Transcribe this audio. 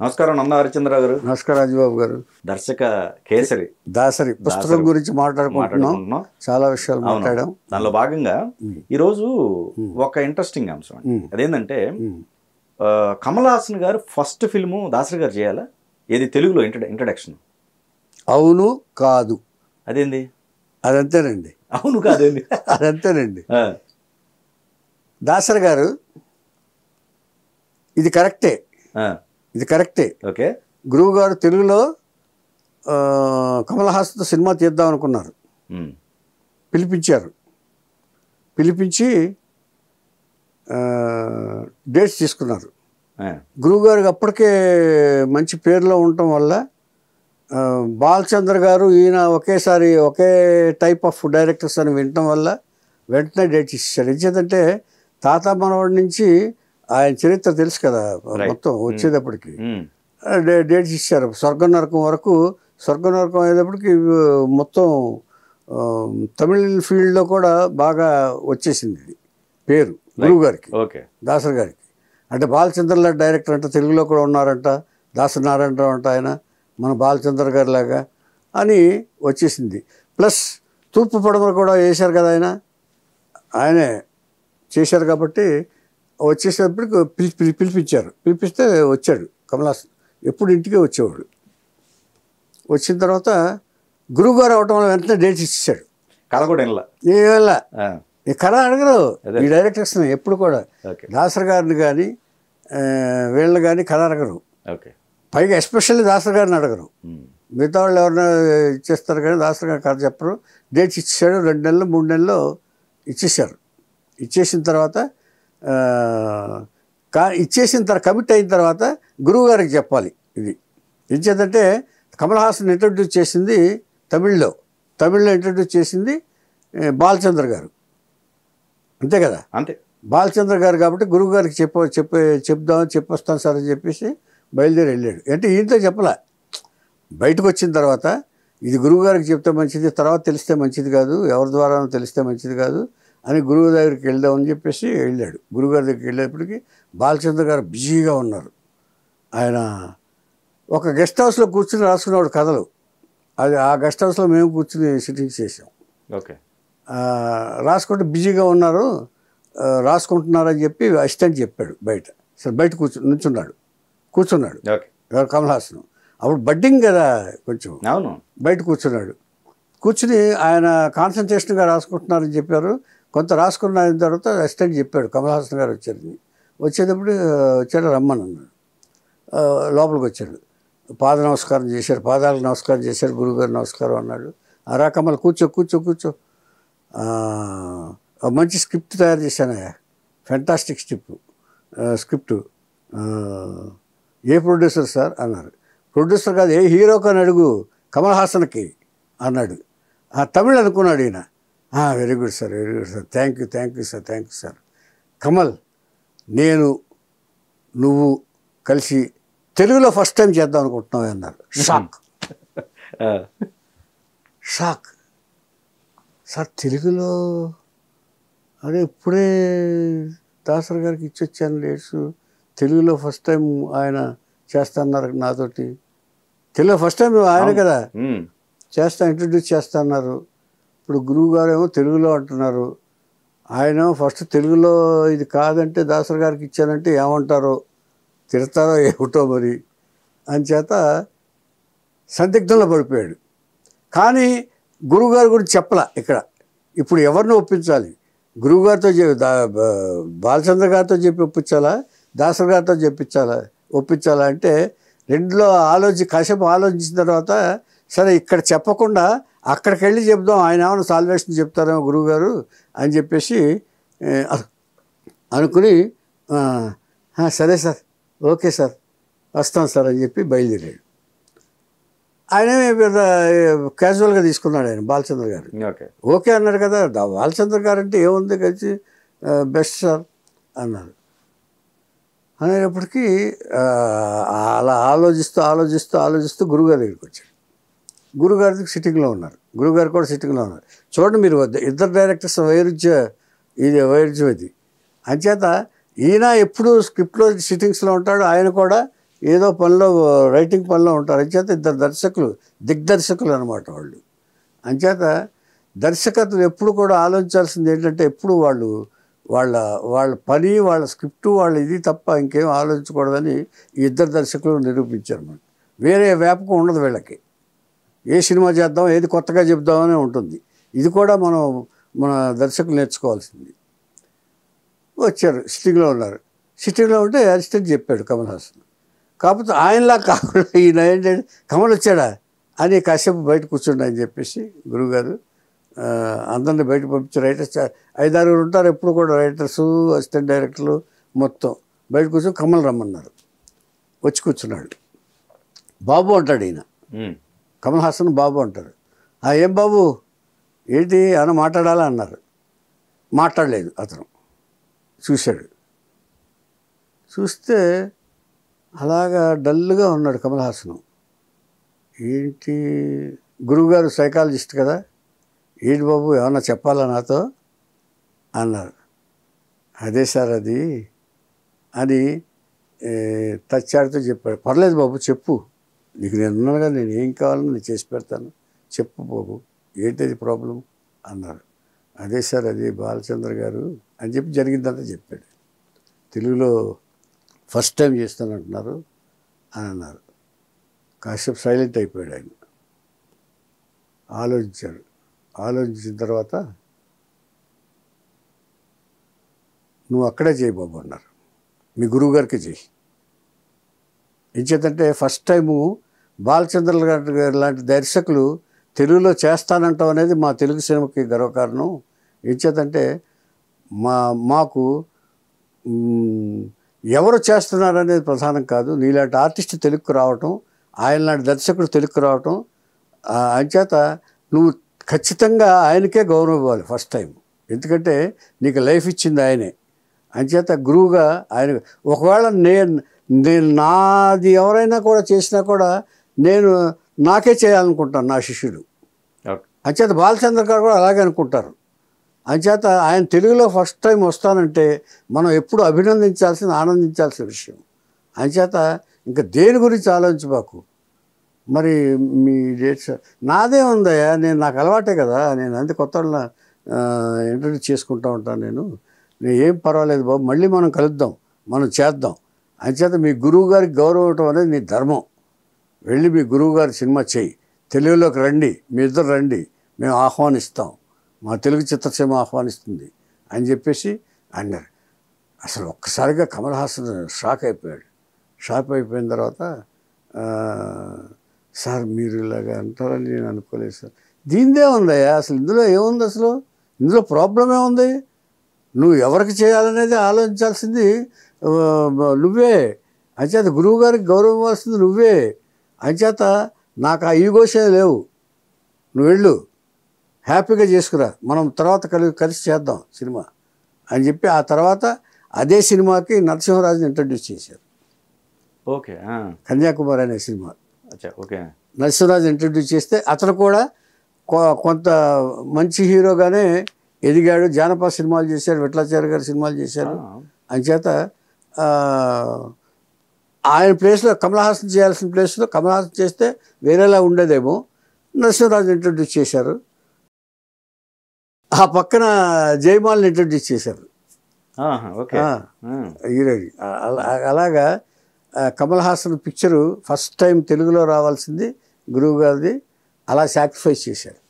నమస్కారం నంద హరిచంద్రరావు గారు. నమస్కారం రాజబాబు గారు. దర్శక కేసరి దాసరి పుస్తకం గురించి మాట్లాడుకుంటున్నాం. చాలా విషయాలు మాట్లాడాం. దానిలో భాగంగా ఈరోజు ఒక ఇంట్రెస్టింగ్ అంశం అండి. అదేంటంటే కమల్ హాసన్ గారు ఫస్ట్ ఫిల్ము దాసరి గారు చేయాలా? ఏది తెలుగులో ఇంట్రడక్షన్? అవును కాదు. అదేంది? అదంతేనండి. అవును కాదేంది? అదంతేనండి. దాసరి గారు ఇది కరెక్టే, ఇది కరెక్టే. ఓకే. గురువు గారు తెలుగులో కమల్ హాసన్తో సినిమా తీద్దాం అనుకున్నారు. పిలిపించారు. పిలిపించి డేట్స్ తీసుకున్నారు. గురువు గారికి అప్పటికే మంచి పేరులో ఉండటం వల్ల బాలచంద్ర గారు ఈయన ఒకేసారి ఒకే టైప్ ఆఫ్ డైరెక్టర్స్ అని వినటం వల్ల వెంటనే డేట్స్ ఇచ్చారు. ఇచ్చేదంటే తాత మనవాడి నుంచి ఆయన చరిత్ర తెలుసు కదా మొత్తం వచ్చేటప్పటికి డేట్స్ ఇచ్చారు. స్వర్గం నరకం వరకు. స్వర్గం నరకం అయ్యేటప్పటికి మొత్తం తమిళ ఫీల్డ్లో కూడా బాగా వచ్చేసింది ఇది పేరు గురువు గారికి, దాసరి గారికి. అంటే బాలచంద్రలా డైరెక్టర్ అంట తెలుగులో కూడా ఉన్నారంట, దాసరి నారాయణరావు అంట ఆయన మన బాలచంద్ర గారి లాగా అని వచ్చేసింది. ప్లస్ తూర్పు పడమర కూడా వేశారు కదా ఆయనే చేశారు కాబట్టి వచ్చేసేటప్పటికి పిలిపించారు. పిలిపిస్తే వచ్చాడు కమల్ హాసన్. ఎప్పుడు ఇంటికే వచ్చేవాడు. వచ్చిన తర్వాత గురువుగారు అవటం వల్ల వెంటనే డేట్స్ ఇచ్చేసాడు. కథ కూడా ఏవల్ల ఈ కథ అడగరు ఈ డైరెక్టర్స్ని ఎప్పుడు కూడా. దాసరి గారిని కానీ వీళ్ళని కానీ కథ అడగరు. పైగా ఎస్పెషల్లీ దాసరి గారిని అడగరు. మిగతా వాళ్ళు ఎవరైనా ఇచ్చేస్తారు కానీ దాసరి గారు కథ చెప్పరు. డేట్స్ ఇచ్చేసాడు. 2 నెలలు 3 నెలల్లో ఇచ్చేసారు. ఇచ్చేసిన తర్వాత కమిట్ అయిన తర్వాత గురువు గారికి చెప్పాలి. ఇది ఇచ్చేదంటే కమల్ హాసన్ ఇంట్రడ్యూస్ చేసింది తమిళ్లో ఇంట్రడ్యూస్ చేసింది బాలచంద్ర గారు, అంతే కదా. అంతే బాలచంద్ర గారు కాబట్టి గురువు గారికి చెప్పొస్తాను సార్ అని చెప్పేసి బయలుదేరి వెళ్ళాడు. అంటే ఈయనతో చెప్పలే. బయటకు వచ్చిన తర్వాత ఇది గురువు గారికి చెప్తే మంచిది, తర్వాత తెలిస్తే మంచిది కాదు, ఎవరి ద్వారా తెలిస్తే మంచిది కాదు అని గురువు దగ్గరికి వెళ్దామని చెప్పేసి వెళ్ళాడు. గురువుగారి దగ్గరికి వెళ్ళేప్పటికి బాలచంద్ర గారు బిజీగా ఉన్నారు. ఆయన ఒక గెస్ట్ హౌస్లో కూర్చుని రాసుకునేవాడు కథలు. అది ఆ గెస్ట్ హౌస్లో మేము కూర్చుని సిట్టింగ్ చేసాం. ఓకే. రాసుకుంటే బిజీగా ఉన్నారు, రాసుకుంటున్నారని చెప్పి అసిస్టెంట్ చెప్పాడు బయట. సరే బయట కూర్చున్నాడు కమల్ హాసన్. అప్పుడు బడ్డింగ్ కదా కొంచెం. అవును. బయట కూర్చుని ఆయన కాన్సన్ట్రేషన్గా రాసుకుంటున్నారని చెప్పారు. కొంత రాసుకున్న తర్వాత అసిస్టెంట్ చెప్పాడు కమల్ హాసన్ గారు వచ్చేటప్పుడు రమ్మని అన్నాడు. లోపలికి వచ్చాడు. పాదాలకు నమస్కారం చేశారు. గురువుగారు నమస్కారం అన్నాడు. రా కమల్ కూర్చో మంచి స్క్రిప్ట్ తయారు చేశానయ్యా, ఫెంటాస్టిక్ స్క్రిప్ట్. ఏ ప్రొడ్యూసర్ సార్ అన్నారు. ప్రొడ్యూసర్ కాదు, ఏ హీరోకి అని అడుగు, కమల్ హాసన్కి అన్నాడు. తమిళ్ అనుకున్నాడు ఈయన. Very good sir, thank you sir. Kamal, నువ్వు కలిసి తెలుగులో ఫస్ట్ టైం చేద్దాం అనుకుంటున్నావు అన్నారు. Shock sir. తెలుగులో అదే ఇప్పుడే దాసరి గారికి ఇచ్చొచ్చాను డేట్స్, తెలుగులో ఫస్ట్ టైం ఆయన చేస్తున్నారు నాతోటి. తెలుగులో ఫస్ట్ టైం ఆయన కదా ఇంట్రడ్యూస్ చేస్తా అన్నారు. ఇప్పుడు గురువు గారు ఏమో తెలుగులో అంటున్నారు, ఆయన ఫస్ట్ తెలుగులో ఇది కాదంటే దాసరి గారికి ఇచ్చానంటే ఏమంటారో, తిడతారో ఏమిటో మరి అని చేత సందిగ్ధంలో పడిపోయాడు. కానీ గురువుగారి గురించి చెప్పలా ఇక్కడ. ఇప్పుడు ఎవరిని ఒప్పించాలి? గురువుగారితో బాలచంద్ర గారితో చెప్పి ఒప్పించాలా, దాసరి గారితో ఒప్పించాలా అంటే రెండులో కాసేపు ఆలోచించిన తర్వాత సరే ఇక్కడ చెప్పకుండా అక్కడికి వెళ్ళి చెప్దాం, ఆయన ఏమైనా సాల్వేషన్ చెప్తారేమో గురువుగారు అని చెప్పేసి అనుకుని సరే సార్, ఓకే సార్, వస్తాం సార్ అని చెప్పి బయలుదేరాడు. ఆయనే క్యాజువల్గా తీసుకున్నాడు ఆయన బాలచంద్ర గారు. ఓకే అన్నాడు కదా. బాలచంద్ర గారు అంటే ఏముంది కలిసి బెస్ట్ సార్ అన్నారు. అనేటప్పటికీ అలా ఆలోచిస్తూ గురువుగారి దగ్గరికి వచ్చాడు. గురువుగారికి సిట్టింగ్లో ఉన్నారు. గురువుగారు కూడా సిట్టింగ్లో ఉన్నారు. చూడండి మీరు, ఇద్దరు డైరెక్టర్స్ వైరుధ్యం ఇది. అంచేత ఈయన ఎప్పుడు స్క్రిప్ట్లో సిట్టింగ్స్లో ఉంటాడు, ఆయన కూడా ఏదో పనిలో రైటింగ్ పనిలో ఉంటారు. అంచేత ఇద్దరు దర్శకులు, దిగ్దర్శకులు అనమాట వాళ్ళు. అంచేత దర్శకత్వం ఎప్పుడు కూడా ఆలోచించాల్సింది ఏంటంటే ఎప్పుడు వాళ్ళు వాళ్ళ వాళ్ళ పని, వాళ్ళ స్క్రిప్టు, వాళ్ళ ఇది తప్ప ఇంకేం ఆలోచించకూడదని ఈ ఇద్దరు దర్శకులు నిరూపించారు. మనకి వేరే వ్యాపకం ఉండదు వీళ్ళకి. ఏ సినిమా చేద్దాం, ఏది కొత్తగా చెప్దామనే ఉంటుంది. ఇది కూడా మన దర్శకులు నేర్చుకోవాల్సింది. వచ్చారు, సిట్టింగ్లో ఉన్నారు. సిట్టింగ్లో ఉంటే అసిస్టెంట్ చెప్పాడు కమల్ హాసన్. కాకపోతే ఆయనలా కాకుండా ఈయన ఏంటంటే కమల్ వచ్చాడా అని కాసేపు బయట కూర్చుండి అని చెప్పేసి గురువుగారు అందరిని బయట పంపించి రైటర్స్ 5-6 ఉంటారు ఎప్పుడు కూడా, రైటర్సు, అసిస్టెంట్ డైరెక్టర్లు మొత్తం బయట కూర్చొని కమల్ రమ్మన్నారు. వచ్చి కూర్చున్నాడు. బాబు అంటాడు ఈయన, కమల్ హాసన్ బాబు అంటారు. ఏం బాబు ఏంటి అని మాట్లాడాలా అన్నారు. మాట్లాడలేదు అతను. చూశాడు. చూస్తే అలాగా డల్గా ఉన్నాడు కమల్ హాసన్. ఏంటి, గురువుగారు సైకాలజిస్ట్ కదా, ఏంటి బాబు ఏమన్నా చెప్పాలా నాతో అన్నారు. అదే సార్ అది అని తచ్చాడితో చెప్పాడు. పర్లేదు బాబు చెప్పు, నీకు నేను ఉన్నాను కదా, నేను ఏం కావాలని నేను చేసి పెడతాను, చెప్పు బాబు ఏంటది ప్రాబ్లం అన్నారు. అదే సార్ అది బాలచంద్ర గారు అని చెప్పి జరిగిందంతా చెప్పాడు. తెలుగులో ఫస్ట్ టైం చేస్తానంటున్నారు అని అన్నారు. కాసేపు సైలెంట్ అయిపోయాడు ఆయన. ఆలోచించాడు. ఆలోచించిన తర్వాత నువ్వు అక్కడే చేయి బాబు అన్నారు. మీ గురువుగారికి చేయి. ఎంచేతంటే ఫస్ట్ టైము బాలచంద్ర గారు లాంటి దర్శకులు తెలుగులో చేస్తానంటాం అనేది మా తెలుగు సినిమాకి గర్వకారణం. ఎంచేతంటే మాకు ఎవరు చేస్తున్నారనేది ప్రధానం కాదు, నీలాంటి ఆర్టిస్ట్ తెలుగుకు రావటం, ఆయన లాంటి దర్శకుడు తెలుగుకు రావటం. అంచేత నువ్వు ఖచ్చితంగా ఆయనకే గౌరవం ఇవ్వాలి ఫస్ట్ టైం, ఎందుకంటే నీకు లైఫ్ ఇచ్చింది ఆయనే. అంచేత గురువుగా ఆయన, ఒకవేళ నేను నాది ఎవరైనా కూడా చేసినా కూడా నేను నాకే చేయాలనుకుంటాను నా శిష్యుడు. అంచేత బాలచంద్ర గారు కూడా అలాగే అనుకుంటారు. అంచేత ఆయన తెలుగులో ఫస్ట్ టైం వస్తానంటే మనం ఎప్పుడు అభినందించాల్సిన, ఆనందించాల్సిన విషయం. అంచేత ఇంకా దేని గురించి ఆలోచించబాకు. మరి మీ డేట్స్ నాదే ఉందయ్యా, నాకు అలవాటే కదా, నేను అంతే కొత్త ఇంట్రడ్యూస్ చేసుకుంటూ ఉంటాను. నేను ఏం పర్వాలేదు బాబు, మళ్ళీ మనం కలుద్దాం, మనం చేద్దాం. అంచేత మీ గురువు గారికి గౌరవం ఇవ్వటం అనేది నీ ధర్మం. వెళ్ళి మీ గురువు గారి సినిమా చేయి, తెలుగులోకి రండి, మీ ఇద్దరు రండి, మేము ఆహ్వానిస్తాం, మా తెలుగు చిత్రసీమ ఆహ్వానిస్తుంది అని చెప్పేసి అన్నారు. అసలు ఒక్కసారిగా కమల్ హాసన్ షాక్ అయిపోయాడు. షాక్ అయిపోయిన తర్వాత సార్ మీరు ఇలాగా అంటారని నేను అనుకోలేదు సార్. దీనిదే ఉందయ్యా, అసలు ఇందులో ఏముంది, అసలు ఇందులో ప్రాబ్లం ఏముంది, నువ్వు ఎవరికి చేయాలనేది ఆలోచించాల్సింది నువ్వే. అంచేత గురువు గారికి గౌరవం ఇవ్వాల్సింది నువ్వే. అంచేత నాకు ఆ ఈగోషే లేవు, నువ్వు వెళ్ళు, హ్యాపీగా చేసుకురా, మనం తర్వాత కలిసి చేద్దాం సినిమా అని చెప్పి ఆ తర్వాత అదే సినిమాకి నరసింహరాజుని ఇంట్రడ్యూస్ చేశారు. ఓకే, కన్యాకుమారి అనే సినిమా. ఓకే, నరసింహరాజు ఇంట్రడ్యూస్ చేస్తే అతను కూడా కొంత మంచి హీరోగానే ఎదిగాడు. జానపద సినిమాలు చేశారు, విఠలాచార్య గారి సినిమాలు చేశారు. అంచేత ఆయన ప్లేస్లో కమల్ హాసన్ చేయాల్సిన ప్లేస్లో కమల్ హాసన్ చేస్తే వేరేలా ఉండేదేమో, నరసింహరాజు ఇంట్రడ్యూస్ చేశారు. ఆ పక్కన జయమాల్ని ఇంట్రడ్యూస్ చేశారు హీరోని. అలాగా Kamal Haasan picture first time తెలుగులో రావాల్సింది గురువు గారిది, అలా సాక్రిఫైస్ చేశారు.